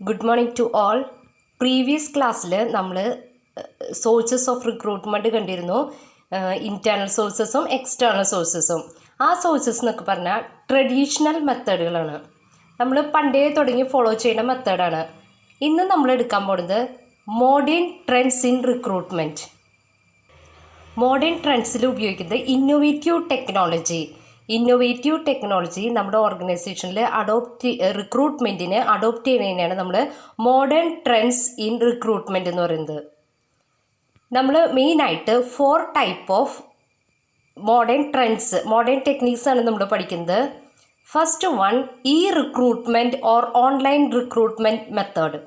Good morning to all. Previous ക്ലാസ്സിൽ നമ്മൾ sources of recruitment കണ്ടിരുന്നു. ഇൻറ്റേർണൽ സോഴ്സസും എക്സ്റ്റേർണൽ സോഴ്സസും. ആ സോഴ്സസ് എന്നൊക്കെ പറഞ്ഞാൽ ട്രഡീഷണൽ മെത്തേഡുകളാണ്, നമ്മൾ പണ്ടേ തുടങ്ങി ഫോളോ ചെയ്യുന്ന മെത്തേഡാണ്. ഇന്ന് നമ്മൾ എടുക്കാൻ പോകുന്നത് modern trends in recruitment. Modern ട്രെൻഡ്സിൽ ഉപയോഗിക്കുന്നത് ഇന്നോവേറ്റീവ് ടെക്നോളജി നമ്മുടെ ഓർഗനൈസേഷനിൽ റിക്രൂട്ട്മെൻറ്റിന് അഡോപ്റ്റ് ചെയ്യുന്നതിനാണ് നമ്മൾ മോഡേൺ ട്രെൻഡ്സ് ഇൻ റിക്രൂട്ട്മെൻറ്റ് എന്ന് പറയുന്നത്. നമ്മൾ മെയിനായിട്ട് 4 ടൈപ്പ് ഓഫ് മോഡേൺ ടെക്നീക്സ് ആണ് നമ്മൾ പഠിക്കുന്നത്. First one, recruitment or online recruitment method.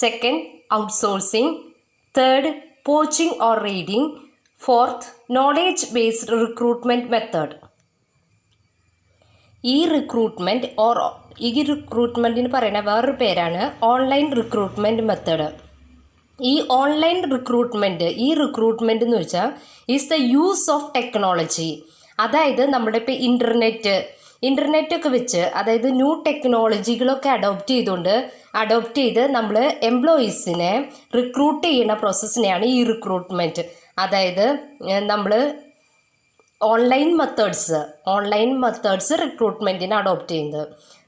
Second, outsourcing. Third, poaching or reading. Fourth, knowledge based recruitment method. റിക്രൂട്ട്മെൻറ്റിന് പറയുന്ന വേറൊരു പേരാണ് online recruitment method. Online recruitment എന്ന് വെച്ചാൽ is the use of technology. അതായത് നമ്മുടെ ഇപ്പോൾ ഇൻ്റർനെറ്റൊക്കെ വെച്ച്, അതായത് ന്യൂ ടെക്നോളജികളൊക്കെ അഡോപ്റ്റ് ചെയ്ത് നമ്മൾ എംപ്ലോയീസിനെ റിക്രൂട്ട് ചെയ്യുന്ന പ്രോസസ്സിനെയാണ് റിക്രൂട്ട്മെൻറ്റ്. അതായത് നമ്മൾ ഓൺലൈൻ മെത്തേഡ്സ് റിക്രൂട്ട്മെൻറ്റിന് അഡോപ്റ്റ് ചെയ്യുന്നത്.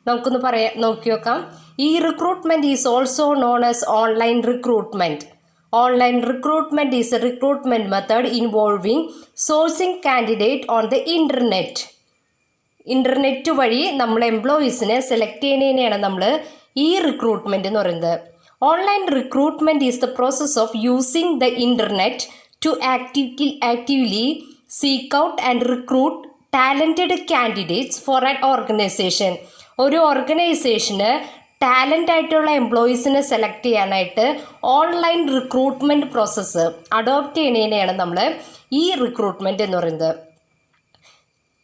നമുക്കൊന്ന് നോക്കി നോക്കാം. Recruitment is also known as online recruitment. Online recruitment is a recruitment method involving sourcing candidate on the internet വഴി നമ്മൾ എംപ്ലോയീസിനെ സെലക്ട് ചെയ്യുന്നതിനെയാണ് നമ്മൾ റിക്രൂട്ട്മെൻറ്റ് എന്ന് പറയുന്നത്. Online recruitment is the process of using the internet to actively seek out and recruit talented candidates for an organization. ഒരു ഓർഗനൈസേഷന് talent ആയിട്ടുള്ള എംപ്ലോയീസിനെ സെലക്ട് ചെയ്യാനായിട്ട് ഓൺലൈൻ റിക്രൂട്ട്മെൻറ്റ് പ്രോസസ്സ് അഡോപ്റ്റ് ചെയ്യുന്നതിനെയാണ് നമ്മൾ റിക്രൂട്ട്മെൻറ്റ് എന്ന് പറയുന്നത്.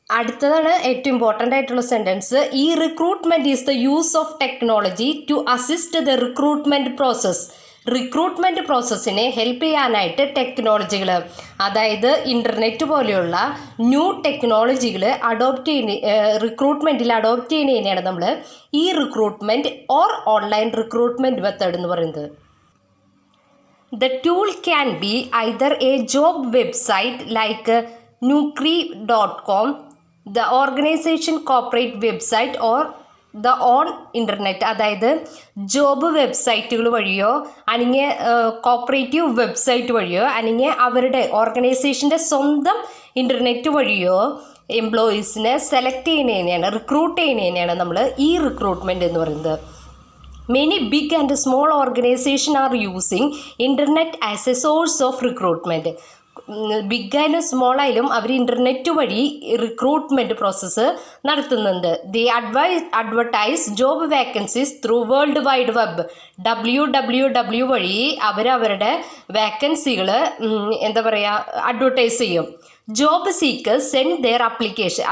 അടുത്തതാണ് ഏറ്റവും ഇമ്പോർട്ടൻ്റ് ആയിട്ടുള്ള sentence. Recruitment is the use of technology to assist the recruitment പ്രോസസ്സിനെ ഹെൽപ്പ് ചെയ്യാനായിട്ട് ടെക്നോളജികൾ, അതായത് ഇൻ്റർനെറ്റ് പോലെയുള്ള ന്യൂ ടെക്നോളജികൾ റിക്രൂട്ട്മെൻറ്റിൽ അഡോപ്റ്റ് ചെയ്യുന്നതിനെയാണ് നമ്മൾ recruitment or online recruitment method എന്ന് പറയുന്നത്. The tool can be either A job website like Naukri.com, the organisation corporate website or the on internet. അതായത് ജോബ് വെബ്സൈറ്റുകൾ വഴിയോ അല്ലെങ്കിൽ കോപ്പറേറ്റീവ് വെബ്സൈറ്റ് വഴിയോ അല്ലെങ്കിൽ അവരുടെ ഓർഗനൈസേഷൻ്റെ സ്വന്തം ഇൻ്റർനെറ്റ് വഴിയോ എംപ്ലോയീസിനെ റിക്രൂട്ട് ചെയ്യുന്നതിനെയാണ് നമ്മൾ റിക്രൂട്ട്മെൻറ്റ് എന്ന് പറയുന്നത്. Many big and small organizations are using internet as a source of recruitment. Big ആയാലും സ്മോൾ ആയാലും അവർ ഇൻ്റർനെറ്റ് വഴി റിക്രൂട്ട്മെൻറ്റ് പ്രോസസ്സ് നടത്തുന്നുണ്ട്. The advertise job vacancies through world wide web. WWW വഴി അവരവരുടെ വേക്കൻസികൾ അഡ്വർടൈസ് ചെയ്യും. Job seekers send their application.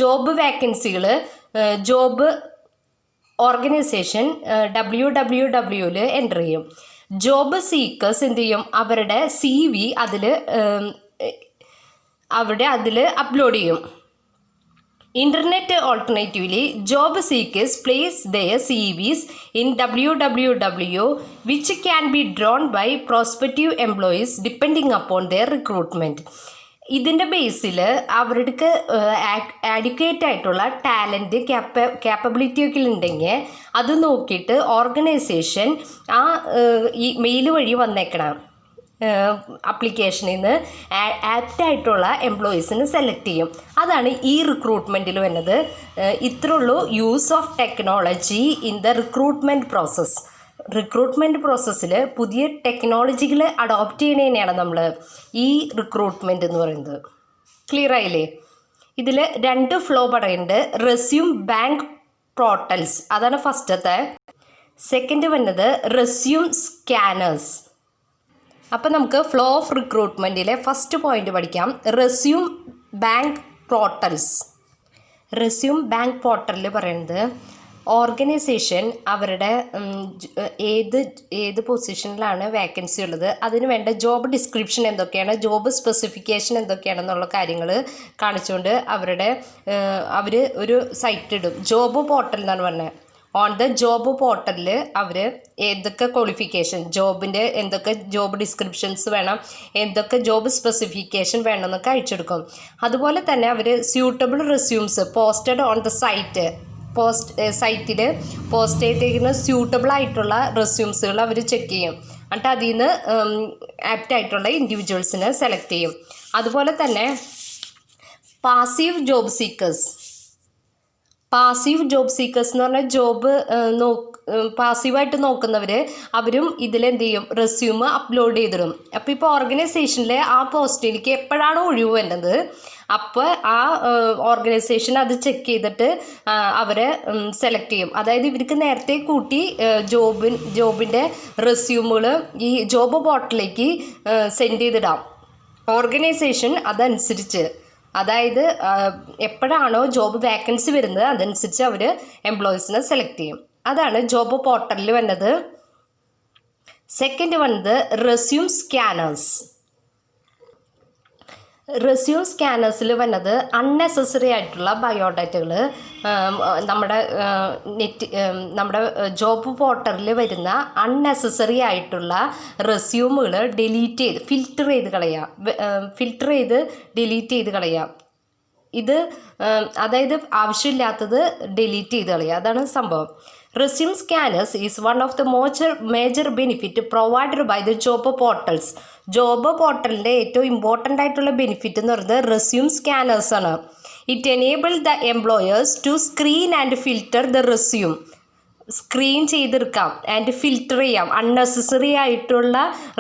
Job വേക്കൻസികൾ ജോബ് ഓർഗനൈസേഷൻ WWWയിൽ എൻ്റർ ചെയ്യും. ജോബ് സീക്കേഴ്സ് എന്ത് ചെയ്യും? അവരുടെ CV അതിൽ അപ്ലോഡ് ചെയ്യും. Internet alternatively job seekers place their CVs in WWW which can be drawn by prospective employees depending upon their recruitment. ഇതിൻ്റെ ബേസിൽ അവർക്ക് ആഡ്വക്കേറ്റ് ആയിട്ടുള്ള ടാലൻറ്റ് ക്യാപ്പബിലിറ്റി ഒക്കെ ഉണ്ടെങ്കിൽ അത് നോക്കിയിട്ട് ഓർഗനൈസേഷൻ മെയിൽ വഴി വന്നേക്കണം അപ്ലിക്കേഷനിൽ നിന്ന് ആപ്റ്റായിട്ടുള്ള എംപ്ലോയീസിന് സെലക്ട് ചെയ്യും. അതാണ് റിക്രൂട്ട്മെൻറ്റിൽ വരുന്നത്. ഇത്രയുള്ളൂ use of technology in the recruitment പ്രോസസ്സിൽ പുതിയ ടെക്നോളജികൾ അഡോപ്റ്റ് ചെയ്യുന്നതിനെയാണ് നമ്മൾ റിക്രൂട്ട്മെൻറ്റ് എന്ന് പറയുന്നത്. ക്ലിയർ ആയില്ലേ? ഇതിൽ 2 ഫ്ലോ പറയുന്നുണ്ട്. റെസ്യൂം ബാങ്ക് പോർട്ടൽസ്, അതാണ് ഫസ്റ്റത്തെ. സെക്കൻഡ് വന്നത് റെസ്യൂം സ്കാനേഴ്സ്. അപ്പം നമുക്ക് ഫ്ലോ ഓഫ് റിക്രൂട്ട്മെൻറ്റിലെ ഫസ്റ്റ് പോയിന്റ് പഠിക്കാം. റെസ്യൂം ബാങ്ക് പോർട്ടലിൽ പറയുന്നത് ഓർഗനൈസേഷൻ അവരുടെ ഏത് പൊസിഷനിലാണ് വേക്കൻസി ഉള്ളത്, അതിന് വേണ്ട ജോബ് ഡിസ്ക്രിപ്ഷൻ എന്തൊക്കെയാണ്, ജോബ് സ്പെസിഫിക്കേഷൻ എന്തൊക്കെയാണെന്നുള്ള കാര്യങ്ങൾ കാണിച്ചുകൊണ്ട് അവർ ഒരു സൈറ്റ് ഇടും. ജോബ് പോർട്ടൽ എന്നാണ് പറഞ്ഞത്. ഓൺ ദ ജോബ് പോർട്ടലിൽ അവർ ഏതൊക്കെ ക്വാളിഫിക്കേഷൻ ജോബിൻ്റെ എന്തൊക്കെ ജോബ് ഡിസ്ക്രിപ്ഷൻസ് വേണം, എന്തൊക്കെ ജോബ് സ്പെസിഫിക്കേഷൻ വേണമെന്നൊക്കെ അയച്ചെടുക്കും. അതുപോലെ തന്നെ അവർ suitable resumes posted on the സൈറ്റിൽ പോസ്റ്റ് ചെയ്തിരിക്കുന്ന സ്യൂട്ടബിൾ ആയിട്ടുള്ള റെസ്യൂംസുകൾ അവർ ചെക്ക് ചെയ്യും. എന്നിട്ട് അതിൽ നിന്ന് ആപ്റ്റായിട്ടുള്ള ഇൻഡിവിജ്വൽസിനെ സെലക്ട് ചെയ്യും. അതുപോലെ തന്നെ പാസീവ് ജോബ് സീക്കേഴ്സ് എന്ന് പറഞ്ഞാൽ ജോബ് പാസീവായിട്ട് നോക്കുന്നവർ അവരും ഇതിലെന്ത് ചെയ്യും, റെസ്യൂം അപ്ലോഡ് ചെയ്തിടും. അപ്പോൾ ഇപ്പോൾ ഓർഗനൈസേഷനിൽ ആ പോസ്റ്റിലേക്ക് എപ്പോഴാണോ ഒഴിവ് വരുന്നത് അപ്പോൾ ആ ഓർഗനൈസേഷൻ അത് ചെക്ക് ചെയ്തിട്ട് അവരെ സെലക്ട് ചെയ്യും. അതായത് ഇവർക്ക് നേരത്തെ കൂട്ടി ജോബിൻ്റെ റെസ്യൂമുകൾ ഈ ജോബ് പോർട്ടലിലേക്ക് സെൻഡ് ചെയ്തിടാം. ഓർഗനൈസേഷൻ അതനുസരിച്ച്, അതായത് എപ്പോഴാണോ ജോബ് വാക്കൻസി വരുന്നത് അതനുസരിച്ച് അവർ എംപ്ലോയീസിനെ സെലക്ട് ചെയ്യും. അതാണ് ജോബ് പോർട്ടലിൽ വന്നത്. സെക്കൻഡ് വന്നത് റെസ്യൂം സ്കാനേഴ്സിൽ വന്നത് അൺനെസസറി ആയിട്ടുള്ള ബയോഡാറ്റകൾ നമ്മുടെ ജോബ് പോർട്ടലിൽ വരുന്ന അൺനെസസറി ആയിട്ടുള്ള റെസ്യൂമുകൾ ഫിൽറ്റർ ചെയ്ത് ഡിലീറ്റ് ചെയ്ത് കളയാം. ഇത് അതായത് ആവശ്യമില്ലാത്തത് ഡിലീറ്റ് ചെയ്ത് കളയുക, അതാണ് സംഭവം. Resume scanners is one of the major benefit provided by the job portals. Job പോർട്ടലിൻ്റെ ഏറ്റവും ഇമ്പോർട്ടൻ്റ് ആയിട്ടുള്ള ബെനിഫിറ്റ് എന്ന് പറയുന്നത് റെസ്യൂം സ്കാനേഴ്സ് ആണ്. It enable the employers to screen and filter the resume. Screen ചെയ്തെടുക്കാം ആൻഡ് ഫിൽറ്റർ ചെയ്യാം. Unnecessary ആയിട്ടുള്ള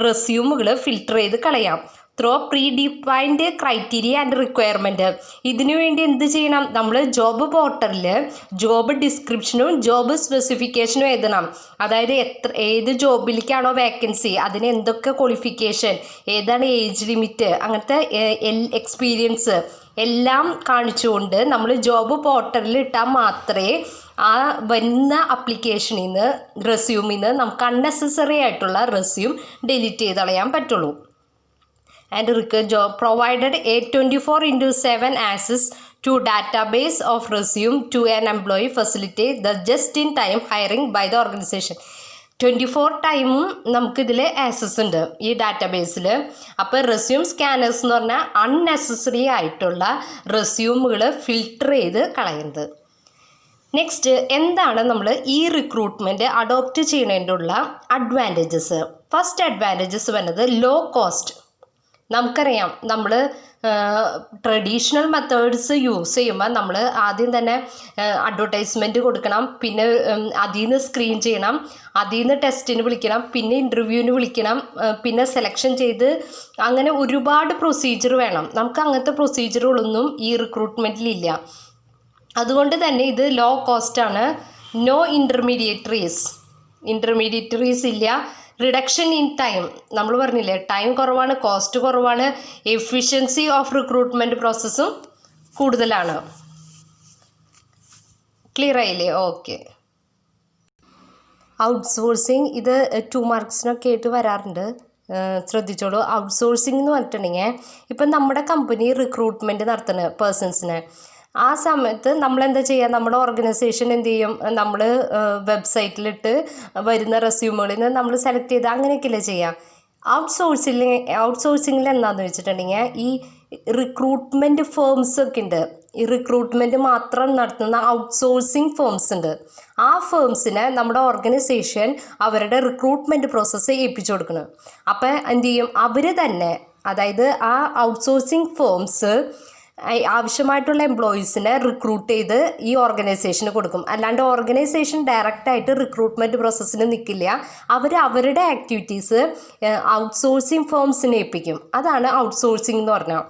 റെസ്യൂമുകൾ ഫിൽറ്റർ ചെയ്ത് കളയാം through predefined criteria and requirement. ഇതിനു വേണ്ടി എന്ത് ചെയ്യണം, നമ്മൾ ജോബ് പോർട്ടലിൽ ജോബ് ഡിസ്ക്രിപ്ഷനും ജോബ് സ്പെസിഫിക്കേഷനും എഴുതണം. അതായത് ഏത് ജോബിലേക്കാണോ വേക്കൻസി, അതിന് എന്തൊക്കെ ക്വാളിഫിക്കേഷൻ, ഏതാണ് ഏജ് ലിമിറ്റ്, അങ്ങനത്തെ എക്സ്പീരിയൻസ് എല്ലാം കാണിച്ചുകൊണ്ട് നമ്മൾ ജോബ് പോർട്ടലിൽ ഇട്ടാൽ മാത്രമേ ആ വരുന്ന അപ്ലിക്കേഷനിൽ നിന്ന് റെസ്യൂമിൽ നിന്ന് നമുക്ക് അൺനെസസറി ആയിട്ടുള്ള റെസ്യൂം ഡിലീറ്റ് ചെയ്ത് കളയാൻ പറ്റുള്ളൂ. And job provided a 24/7 access to database of resume to an employee facilitate the just-in-time hiring by the organization. 24 ടൈമും നമുക്കിതിൽ ആക്സസ് ഉണ്ട് ഈ ഡാറ്റാബേസിൽ. അപ്പോൾ റെസ്യൂം സ്കാനേഴ്സ് എന്ന് പറഞ്ഞാൽ അൺനെസസറി ആയിട്ടുള്ള റെസ്യൂമുകൾ ഫിൽട്ടർ ചെയ്ത് കളയുന്നത്. നെക്സ്റ്റ്, എന്താണ് നമ്മൾ ഈ റിക്രൂട്ട്മെൻറ്റ് അഡോപ്റ്റ് ചെയ്യുന്നതിനുള്ള അഡ്വാൻറ്റേജസ്? ഫസ്റ്റ് അഡ്വാൻറ്റേജസ് വരുന്നത് ലോ കോസ്റ്റ്. നമുക്കറിയാം, നമ്മൾ ട്രഡീഷണൽ മെത്തേഡ്സ് യൂസ് ചെയ്യുമ്പോൾ നമ്മൾ ആദ്യം തന്നെ അഡ്വർടൈസ്മെൻറ്റ് കൊടുക്കണം, പിന്നെ അതിൽ നിന്ന് സ്ക്രീൻ ചെയ്യണം, അതിൽ നിന്ന് ടെസ്റ്റിന് വിളിക്കണം, പിന്നെ ഇൻ്റർവ്യൂവിന് വിളിക്കണം, പിന്നെ സെലക്ഷൻ ചെയ്ത് അങ്ങനെ ഒരുപാട് പ്രൊസീജിയർ വേണം. നമുക്ക് അങ്ങനത്തെ പ്രൊസീജിയറുകളൊന്നും ഈ റിക്രൂട്ട്മെൻറ്റിലില്ല. അതുകൊണ്ട് തന്നെ ഇത് ലോ കോസ്റ്റാണ്. നോ ഇൻ്റർമീഡിയറ്ററീസ് ഇല്ല. റിഡക്ഷൻ ഇൻ ടൈം, നമ്മൾ പറഞ്ഞില്ലേ ടൈം കുറവാണ്, കോസ്റ്റ് കുറവാണ്, എഫിഷ്യൻസി ഓഫ് റിക്രൂട്ട്മെൻറ്റ് പ്രോസസ്സും കൂടുതലാണ്. ക്ലിയർ ആയില്ലേ? ഓക്കെ. ഔട്ട്സോഴ്സിങ്, ഇത് 2 മാർക്സിനൊക്കെ ആയിട്ട് വരാറുണ്ട്, ശ്രദ്ധിച്ചോളൂ. ഔട്ട്സോഴ്സിംഗ് എന്ന് പറഞ്ഞിട്ടുണ്ടെങ്കിൽ ഇപ്പം നമ്മുടെ കമ്പനി റിക്രൂട്ട്മെൻറ്റ് നടത്തുന്ന പേഴ്സൺസിനെ, ആ സമയത്ത് നമ്മളെന്താ ചെയ്യുക, നമ്മുടെ ഓർഗനൈസേഷൻ എന്ത് ചെയ്യും, നമ്മൾ വെബ്സൈറ്റിലിട്ട് വരുന്ന റെസ്യൂമുകളിൽ നിന്ന് നമ്മൾ സെലക്ട് ചെയ്ത് അങ്ങനെയൊക്കെയല്ലേ ചെയ്യുക. ഔട്ട്സോഴ്സിങ്ങിൽ എന്താണെന്ന് വെച്ചിട്ടുണ്ടെങ്കിൽ ഈ റിക്രൂട്ട്മെൻറ്റ് ഫേംസ് ഒക്കെ ഉണ്ട്. ഈ റിക്രൂട്ട്മെൻറ്റ് മാത്രം നടത്തുന്ന ഔട്ട്സോഴ്സിങ് ഫേംസ് ഉണ്ട്. ആ ഫേംസിനെ നമ്മുടെ ഓർഗനൈസേഷൻ അവരുടെ റിക്രൂട്ട്മെൻറ്റ് പ്രോസസ്സ് ഏൽപ്പിച്ചു കൊടുക്കണം. അപ്പോൾ എന്ത് ചെയ്യും, അവർ തന്നെ, അതായത് ആ ഔട്ട്സോഴ്സിങ് ഫേംസ് ആവശ്യമായിട്ടുള്ള എംപ്ലോയീസിനെ റിക്രൂട്ട് ചെയ്ത് ഈ ഓർഗനൈസേഷന് കൊടുക്കും. അല്ലാണ്ട് ഓർഗനൈസേഷൻ ഡയറക്റ്റായിട്ട് റിക്രൂട്ട്മെൻറ്റ് പ്രോസസ്സിന് നിൽക്കില്ല. അവരുടെ ആക്ടിവിറ്റീസ് ഔട്ട്സോഴ്സിങ് ഫേംസിനെ ഏൽപ്പിക്കും. അതാണ് ഔട്ട്സോഴ്സിംഗ് എന്ന് പറഞ്ഞാൽ.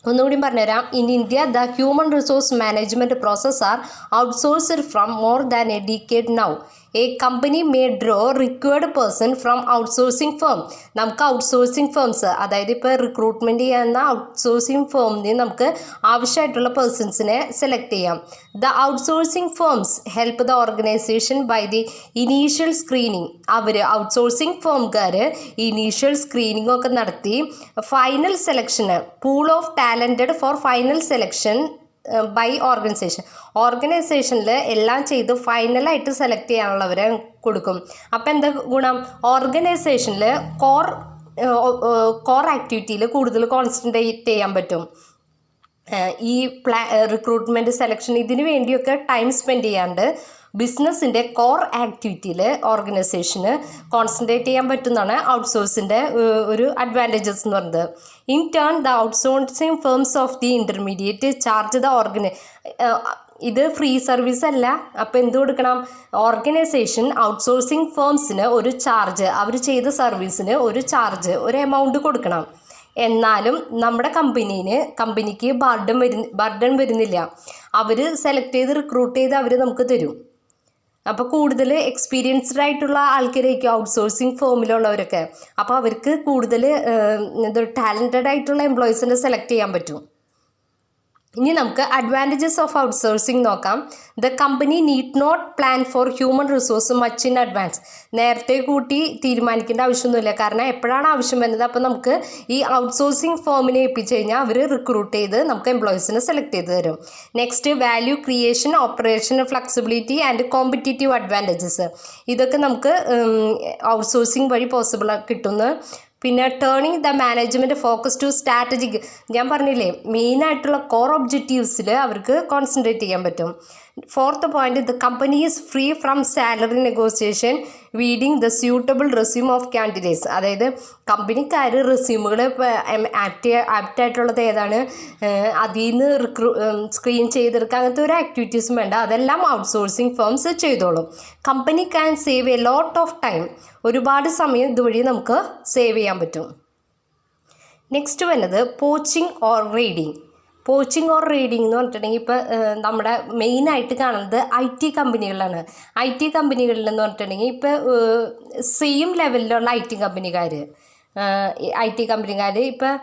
ഒന്നുകൂടി പറഞ്ഞുതരാം. In India the human resource management process are outsourced from more than a decade now. A company may draw required person from outsourcing firm. നമുക്ക് ഔട്ട്സോഴ്സിംഗ് ഫേംസ്, അതായത് ഇപ്പോൾ റിക്രൂട്ട്മെൻറ്റ് ചെയ്യുന്ന ഔട്ട്സോഴ്സിംഗ് ഫേമിന് നമുക്ക് ആവശ്യമായിട്ടുള്ള പേഴ്സൺസിനെ സെലക്ട് ചെയ്യാം. The outsourcing firms help the organisation by the initial screening. അവർ ഔട്ട്സോഴ്സിംഗ് ഫേംകാർ ഇനീഷ്യൽ സ്ക്രീനിങ് ഒക്കെ നടത്തി ഫൈനൽ സെലക്ഷന് pool of talented for final selection by ഓർഗനൈസേഷനിൽ എല്ലാം ചെയ്ത് ഫൈനലായിട്ട് സെലക്ട് ചെയ്യാനുള്ളവരെ കൊടുക്കും. അപ്പോൾ എന്താ ഗുണം? ഓർഗനൈസേഷനിൽ കോർ ആക്ടിവിറ്റിയിൽ കൂടുതൽ കോൺസെൻട്രേറ്റ് ചെയ്യാൻ പറ്റും. ഈ റിക്രൂട്ട്മെൻറ്റ് സെലക്ഷൻ ഇതിന് വേണ്ടിയൊക്കെ ടൈം സ്പെൻഡ് ചെയ്യാണ്ട് ബിസിനസ്സിൻ്റെ കോർ ആക്ടിവിറ്റിയിൽ ഓർഗനൈസേഷന് കോൺസെൻട്രേറ്റ് ചെയ്യാൻ പറ്റുന്നതാണ് ഔട്ട്സോഴ്സിൻ്റെ ഒരു അഡ്വാൻറ്റേജസ് എന്ന് പറയുന്നത്. In turn the outsourcing firms of the intermediate charge the ഇത് ഫ്രീ സർവീസ് അല്ല. അപ്പോൾ എന്ത് കൊടുക്കണം? ഓർഗനൈസേഷൻ ഔട്ട്സോഴ്സിങ് ഫേംസിന് ഒരു ചാർജ്, അവർ ചെയ്ത സർവീസിന് ഒരു എമൗണ്ട് കൊടുക്കണം. എന്നാലും നമ്മുടെ കമ്പനിക്ക് ബർഡൻ വരുന്നില്ല. അവർ സെലക്ട് ചെയ്ത് റിക്രൂട്ട് ചെയ്ത് അവർ നമുക്ക് തരും. അപ്പോൾ കൂടുതൽ എക്സ്പീരിയൻസ്ഡ് ആയിട്ടുള്ള ആൾക്കാരായിരിക്കും ഔട്ട്സോഴ്സിങ് ഫേമിലുള്ളവരൊക്കെ. അപ്പോൾ അവർക്ക് കൂടുതൽ ടാലൻറ്റഡ് ആയിട്ടുള്ള എംപ്ലോയീസിനെ സെലക്ട് ചെയ്യാൻ പറ്റും. ഇനി നമുക്ക് അഡ്വാൻറ്റേജസ് ഓഫ് ഔട്ട്സോഴ്സിങ് നോക്കാം. The company need not plan for human resource much in advance. നേരത്തെ കൂട്ടി തീരുമാനിക്കേണ്ട ആവശ്യമൊന്നുമില്ല. കാരണം എപ്പോഴാണ് ആവശ്യം വരുന്നത് അപ്പോൾ നമുക്ക് ഈ ഔട്ട്സോഴ്സിങ് ഫേമിനെ ഏൽപ്പിച്ച് കഴിഞ്ഞാൽ അവർ റിക്രൂട്ട് ചെയ്ത് നമുക്ക് എംപ്ലോയീസിനെ സെലക്ട് ചെയ്ത് തരും. Next, value creation, operation flexibility and competitive advantages. ഇതൊക്കെ നമുക്ക് ഔട്ട്സോഴ്സിങ് വഴി പോസിബിൾ കിട്ടുന്നു. പിന്നെ turning the management focus to strategic. ഞാൻ പറഞ്ഞില്ലേ, മെയിനായിട്ടുള്ള കോർ ഒബ്ജക്റ്റീവ്സിൽ അവർക്ക് കോൺസെൻട്രേറ്റ് ചെയ്യാൻ പറ്റും. Fourth point, the company is free from salary negotiation weeding the suitable resume of candidates. അതായത് കമ്പനിക്കാർ റെസ്യൂമുകൾ ആപ്റ്റായിട്ടുള്ളത് ഏതാണ് അതിൽ നിന്ന് സ്ക്രീൻ ചെയ്തെടുക്കുക, അങ്ങനത്തെ ഒരു ആക്ടിവിറ്റീസും വേണ്ട. അതെല്ലാം ഔട്ട്സോഴ്സിങ് ഫേംസ് ചെയ്തോളും. Company can save a lot of time. ഒരുപാട് സമയം ഇതുവഴി നമുക്ക് സേവ് ചെയ്യാൻ പറ്റും. നെക്സ്റ്റ് വരുന്നത് poaching or reading. Poaching or reading എന്ന് പറഞ്ഞിട്ടുണ്ടെങ്കിൽ ഇപ്പോൾ നമ്മുടെ മെയിനായിട്ട് കാണുന്നത് IT കമ്പനികളിലാണ്. IT കമ്പനികളിലെന്ന് പറഞ്ഞിട്ടുണ്ടെങ്കിൽ ഇപ്പോൾ സെയിം ലെവലിലുള്ള IT കമ്പനിക്കാർ ഇപ്പോൾ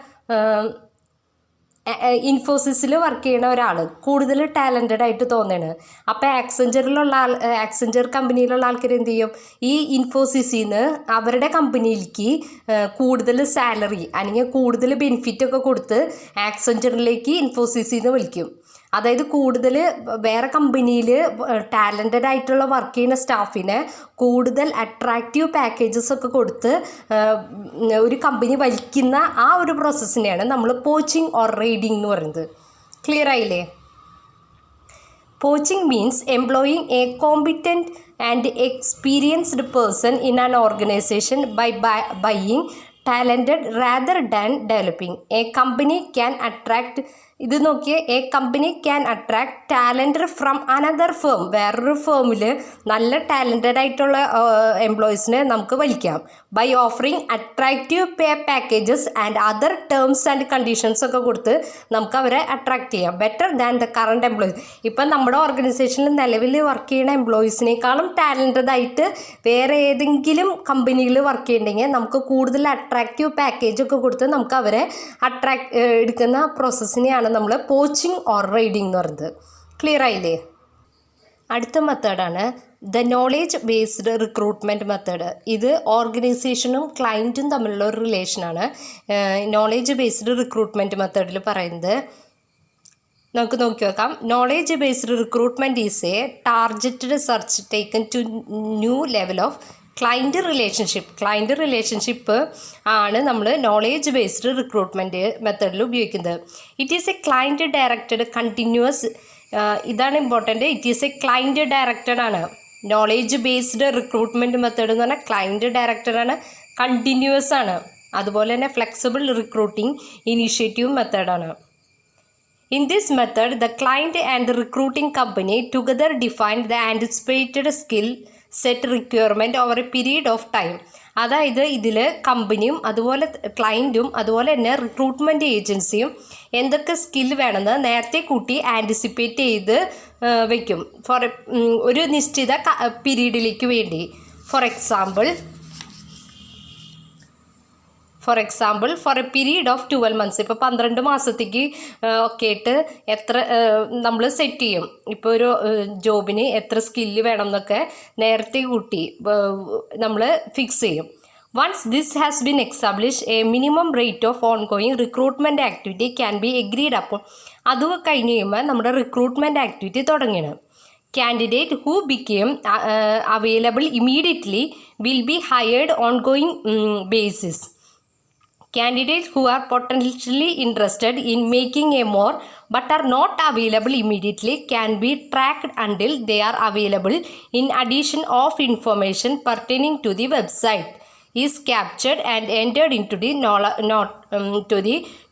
ഇൻഫോസിസിൽ വർക്ക് ചെയ്യുന്ന ഒരാൾ കൂടുതൽ ടാലൻറ്റഡ് ആയിട്ട് തോന്നുകയാണ്. അപ്പോൾ ആക്സെഞ്ചർ കമ്പനിയിലുള്ള ആൾക്കാർ എന്ത് ചെയ്യും? ഈ ഇൻഫോസിസിൽ നിന്ന് അവരുടെ കമ്പനിയിലേക്ക് കൂടുതൽ സാലറി അല്ലെങ്കിൽ കൂടുതൽ ബെനിഫിറ്റൊക്കെ കൊടുത്ത് ആക്സെഞ്ചറിലേക്ക് ഇൻഫോസിസിൽ നിന്ന് വിളിക്കും. അതായത് കൂടുതൽ വേറെ കമ്പനിയിൽ ടാലൻറ്റഡ് ആയിട്ടുള്ള വർക്ക് ചെയ്യുന്ന സ്റ്റാഫിനെ കൂടുതൽ അട്രാക്റ്റീവ് പാക്കേജസ് ഒക്കെ കൊടുത്ത് ഒരു കമ്പനി വലിക്കുന്ന ആ ഒരു പ്രോസസ്സിനെയാണ് നമ്മൾ പോച്ചിങ് ഓർ റീഡിങ് എന്ന് പറയുന്നത്. ക്ലിയർ ആയില്ലേ? Poaching means employing a competent and experienced person in an organisation by buying talented rather than developing. A company can attract, ഇത് നോക്കിയേ, a company can attract talent from another firm. വേറൊരു ഫേമിൽ നല്ല talented ആയിട്ടുള്ള എംപ്ലോയീസിനെ നമുക്ക് വലിക്കാം. By offering attractive pay packages and other terms and conditions ഒക്കെ കൊടുത്ത് നമുക്ക് അവരെ അട്രാക്റ്റ് ചെയ്യാം. Better than the current employees. ഇപ്പം നമ്മുടെ ഓർഗനൈസേഷനിൽ നിലവിൽ വർക്ക് ചെയ്യുന്ന എംപ്ലോയീസിനേക്കാളും ടാലൻറ്റഡ് ആയിട്ട് വേറെ ഏതെങ്കിലും കമ്പനിയിൽ വർക്ക് ചെയ്യുന്നുണ്ടെങ്കിൽ നമുക്ക് കൂടുതൽ അട്രാക്റ്റീവ് പാക്കേജൊക്കെ കൊടുത്ത് നമുക്ക് അവരെ എടുക്കുന്ന പ്രോസസ്സിനെയാണ് നമ്മൾ പോച്ചിങ് ഓർ റീഡിങ് എന്ന് പറയുന്നത്. ക്ലിയർ ആയില്ലേ? അടുത്ത മെത്തേഡാണ് the knowledge based recruitment method. ഇത് ഓർഗനൈസേഷനും ക്ലയൻറ്റും തമ്മിലുള്ള ഒരു റിലേഷനാണ് നോളേജ് ബേസ്ഡ് റിക്രൂട്ട്മെൻറ്റ് മെത്തേഡിൽ പറയുന്നത്. നമുക്ക് നോക്കി നോക്കാം. Knowledge based recruitment is a targeted search taken to new level of client relationship ആണ് നമ്മൾ നോളേജ് ബേസ്ഡ് റിക്രൂട്ട്മെൻറ്റ് മെത്തേഡിൽ ഉപയോഗിക്കുന്നത്. It is a client directed continuous. ഇതാണ് important. It is a client directed ആണ്. നോളേജ് ബേസ്ഡ് റിക്രൂട്ട്മെൻറ്റ് മെത്തേഡ് എന്ന് പറഞ്ഞാൽ client directed ആണ്, continuous ആണ്. അതുപോലെ തന്നെ ഫ്ലെക്സിബിൾ റിക്രൂട്ടിംഗ് ഇനീഷ്യേറ്റീവ് മെത്തേഡാണ്. In this method, the client and the recruiting company together define the anticipated skill set requirement over a period of time. അതായത് ഇതിൽ കമ്പനിയും അതുപോലെ ക്ലയൻറ്റും അതുപോലെ തന്നെ റിക്രൂട്ട്മെൻറ്റ് ഏജൻസിയും എന്തൊക്കെ സ്കിൽ വേണമെന്ന് നേരത്തെ കൂട്ടി ആൻറ്റിസിപ്പേറ്റ് ചെയ്ത് വയ്ക്കും ഒരു നിശ്ചിത പീരീഡിലേക്ക് വേണ്ടി. For example for A period of 12 months. ഇപ്പോൾ 12 മാസത്തേക്ക് ഒക്കെ ആയിട്ട് എത്ര നമ്മൾ സെറ്റ് ചെയ്യും. ഇപ്പോൾ ഒരു ജോബിന് എത്ര സ്കില്ല് വേണം എന്നൊക്കെ നേരത്തെ കൂട്ടി നമ്മൾ ഫിക്സ് ചെയ്യും. Once this has been established, a minimum rate of ongoing recruitment activity can be agreed upon. അത് കഴിഞ്ഞ് കഴിയുമ്പോൾ നമ്മുടെ റിക്രൂട്ട്മെൻറ്റ് ആക്ടിവിറ്റി തുടങ്ങണം. Candidate who became available immediately will be hired on ongoing basis. Candidates who are potentially interested in making a more but are not available immediately can be tracked until they are available. In addition of information pertaining to the website is captured and entered into the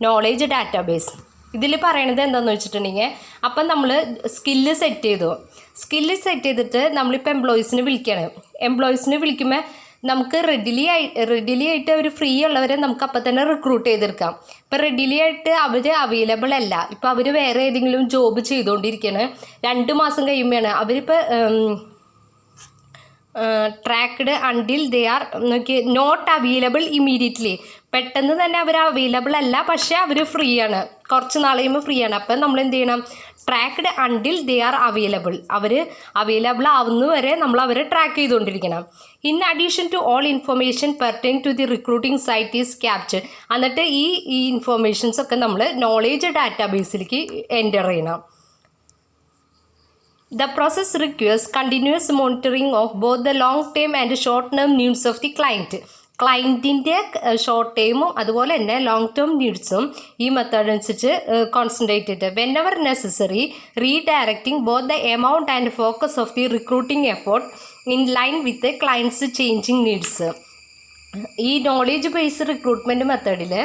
knowledge database. ഇതിൽ പറയണത് എന്താണെന്ന് വെച്ചിട്ടുണ്ടെങ്കിൽ അപ്പം നമ്മൾ skill set ചെയ്തിട്ട് നമ്മളിപ്പോൾ എംപ്ലോയീസിനെ വിളിക്കുമ്പോൾ നമുക്ക് റെഡിലി ആയിട്ട് ഒരു ഫ്രീ ഉള്ളവരെ നമുക്ക് അപ്പം തന്നെ റിക്രൂട്ട് ചെയ്തെടുക്കാം. ഇപ്പം റെഡിലി ആയിട്ട് അവർ അവൈലബിൾ അല്ല, ഇപ്പം അവർ വേറെ ഏതെങ്കിലും ജോബ് ചെയ്തുകൊണ്ടിരിക്കുകയാണ്, 2 മാസം കഴിയുമ്പോഴാണ് അവരിപ്പോൾ tracked until they are not available immediately. പെട്ടെന്ന് തന്നെ അവർ അവൈലബിൾ അല്ല, പക്ഷേ അവർ ഫ്രീ ആണ്, കുറച്ച് നാൾ കഴിയുമ്പോൾ ഫ്രീ ആണ്. അപ്പം നമ്മൾ എന്ത് ചെയ്യണം? Tracked until they are available. അവർ അവൈലബിൾ ആവുന്നവരെ നമ്മൾ അവരെ ട്രാക്ക് ചെയ്തുകൊണ്ടിരിക്കണം. In addition to all information pertain to the recruiting site is capture. എന്നിട്ട് ഈ ഇൻഫർമേഷൻസ് ഒക്കെ നമ്മൾ നോളേജ് ഡാറ്റാബേസിലേക്ക് എൻ്റർ ചെയ്യണം. The process requires continuous monitoring of both the long-term and short-term needs of the client. ക്ലയൻറ്റിൻ്റെ short ടൈമും അതുപോലെ തന്നെ ലോങ് ടേം നീഡ്സും ഈ മെത്തേഡ് അനുസരിച്ച് കോൺസെൻട്രേറ്റ് ചെയ്തിട്ട് when ever necessary redirecting both the amount and focus of the recruiting effort in line with clients changing needs. ഈ knowledge based recruitment മെത്തേഡിൽ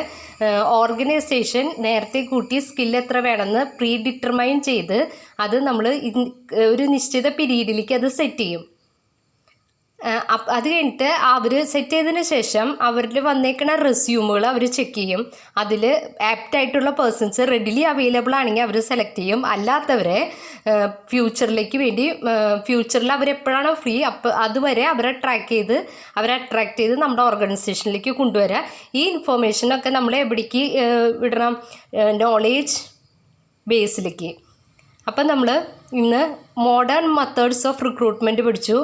organisation നേരത്തെ കൂട്ടി സ്കിൽ എത്ര വേണമെന്ന് പ്രീ ഡിറ്റർമൈൻ ചെയ്ത് അത് നമ്മൾ ഒരു നിശ്ചിത പീരീഡിലേക്ക് അത് സെറ്റ് ചെയ്യും. അത് കഴിഞ്ഞിട്ട് അവർ സെറ്റ് ചെയ്തതിന് ശേഷം അവരിൽ വന്നേക്കുന്ന റെസ്യൂമുകൾ അവർ ചെക്ക് ചെയ്യും. അതിൽ ആപ്റ്റായിട്ടുള്ള പേഴ്സൺസ് റെഡിലി അവൈലബിൾ ആണെങ്കിൽ അവർ സെലക്ട് ചെയ്യും. അല്ലാത്തവരെ ഫ്യൂച്ചറിലേക്ക് വേണ്ടി ഫ്യൂച്ചറിൽ അവരെപ്പോഴാണോ ഫ്രീ അതുവരെ അവരെ അട്രാക്ട് ചെയ്ത് നമ്മുടെ ഓർഗനൈസേഷനിലേക്ക് കൊണ്ടുവരിക. ഈ ഇൻഫോർമേഷനൊക്കെ നമ്മൾ എവിടേക്ക് വിടണം? നോളേജ് ബേസിലേക്ക്. അപ്പം നമ്മൾ ഇന്ന് മോഡേൺ മെത്തേഡ്സ് ഓഫ് റിക്രൂട്ട്മെൻറ്റ് പഠിച്ചു.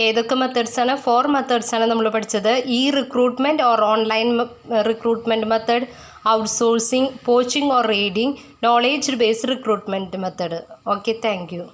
ഏതൊക്കെ മെത്തേഡ്സാണ്? 4 മെത്തേഡ്സാണ് നമ്മൾ പഠിച്ചത്. ഈ recruitment or online recruitment method, outsourcing, poaching or reading, knowledge based recruitment method. Okay, thank you.